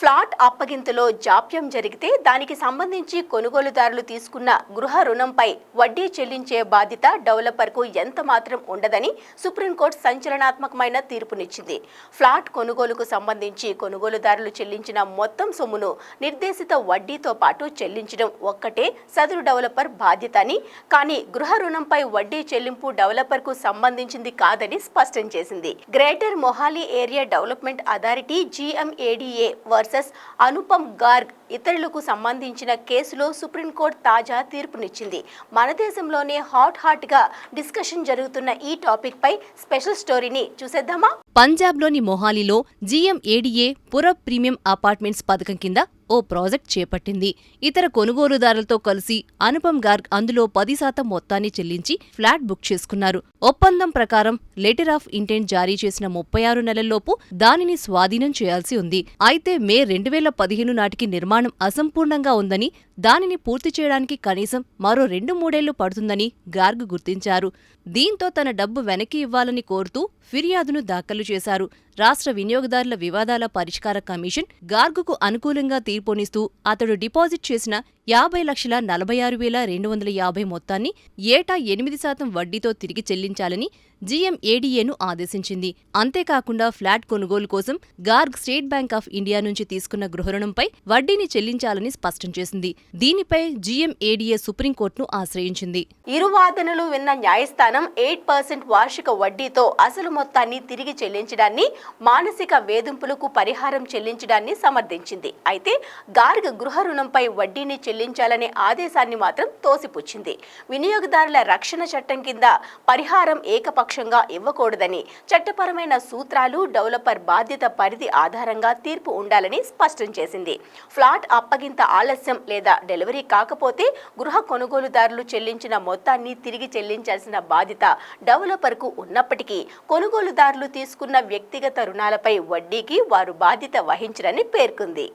Flat అప్పగింతలో జాప్యం జరిగితే దానికి సంబంధించి కొనుగోలుదారులు తీసుకున్న గృహ రుణంపై వడ్డీ చెల్లించే బాధ్యత డెవలపర్కు ఎంత మాత్రం ఉండదని సుప్రీంకోర్టు సంచలనాత్మకమైన తీర్పునిచ్చింది. ఫ్లాట్ కొనుగోలుకు సంబంధించి కొనుగోలుదారులు చెల్లించిన మొత్తం సొమ్మును నిర్దేశిత వడ్డీతో పాటు చెల్లించడం ఒక్కటే సదరు డెవలపర్ బాధ్యత అని, కానీ గృహ రుణంపై వడ్డీ చెల్లింపు డెవలపర్కు సంబంధించింది కాదని స్పష్టం చేసింది. Greater Mohali area development authority GMADA versus Anupam Garg ఇతరులకు సంబంధించిన కేసులో సుప్రీంకోర్టు తాజా తీర్పునిచ్చింది. మన దేశంలోనే హాట్ గా డిస్కషన్ జరుగుతున్న ఈ టాపిక్ పై స్పెషల్ స్టోరీని చూసేద్దామా? పంజాబ్లోని మొహాలీలో GMADA పుర ప్రీమియం అపార్ట్మెంట్స్ పథకం కింద ఓ ప్రాజెక్ట్ చేపట్టింది. ఇతర కొనుగోలుదారులతో కలిసి అనుపమ్ గార్గ్ అందులో 10% మొత్తాన్ని చెల్లించి ఫ్లాట్ బుక్ చేసుకున్నారు. ఒప్పందం ప్రకారం లెటర్ ఆఫ్ ఇంటెంట్ జారీ చేసిన 36 నెలల్లోపు దానిని స్వాధీనం చేయాల్సి ఉంది. అయితే మే 2015 నాటికి నిర్మాణం అసంపూర్ణంగా ఉందని, దానిని పూర్తి చేయడానికి కనీసం మరో 2-3 పడుతుందని గార్గ్ గుర్తించారు. దీంతో తన డబ్బు వెనక్కి ఇవ్వాలని కోరుతూ ఫిర్యాదును దాఖలు చేశారు. రాష్ట్ర వినియోగదారుల వివాదాల పరిష్కార కమిషన్ గార్గుకు అనుకూలంగా తీర్పునిస్తూ అతడు డిపాజిట్ చేసిన 50,46,250 మొత్తాన్ని ఏటా 8% వడ్డీతో తిరిగి చెల్లించాలని GMADAను ఆదేశించింది. అంతేకాకుండా ఫ్లాట్ కొనుగోలు కోసం Garg state bank of India నుంచి తీసుకున్న గృహరుణంపై వడ్డీని చెల్లించాలని స్పష్టం చేసింది. దీనిపై GMADA సుప్రీంకోర్టును ఆశ్రయించింది. ఇరు వాదనలు విన్న న్యాయస్థానం 8% వార్షిక వడ్డీతో అసలు మొత్తాన్ని తిరిగి చెల్లించడాన్ని, మానసిక వేధింపులకు పరిహారం చెల్లించడాన్ని సమర్థించింది. అయితే గార్గ్ గృహ రుణంపై వడ్డీని చెల్లించాలనే ఆదేశాన్ని మాత్రం తోసిపుచ్చింది. వినియోగదారుల రక్షణ చట్టం కింద పరిహారం ఏకపక్షంగా ఇవ్వకూడదని, చట్టపరమైన సూత్రాలు, డెవలపర్ బాధ్యత పరిధి ఆధారంగా తీర్పు ఉండాలని స్పష్టం చేసింది. ఫ్లాట్ అప్పగింత ఆలస్యం లేదా డెలివరీ కాకపోతే గృహ కొనుగోలుదారులు చెల్లించిన మొత్తాన్ని తిరిగి చెల్లించాల్సిన బాధ్యత డెవలపర్కు ఉన్నప్పటికీ కొనుగోలుదారులు తీసుకున్న వ్యక్తిగత రుణాలపై వడ్డీకి వారు బాధ్యత వహించరని పేర్కొంది.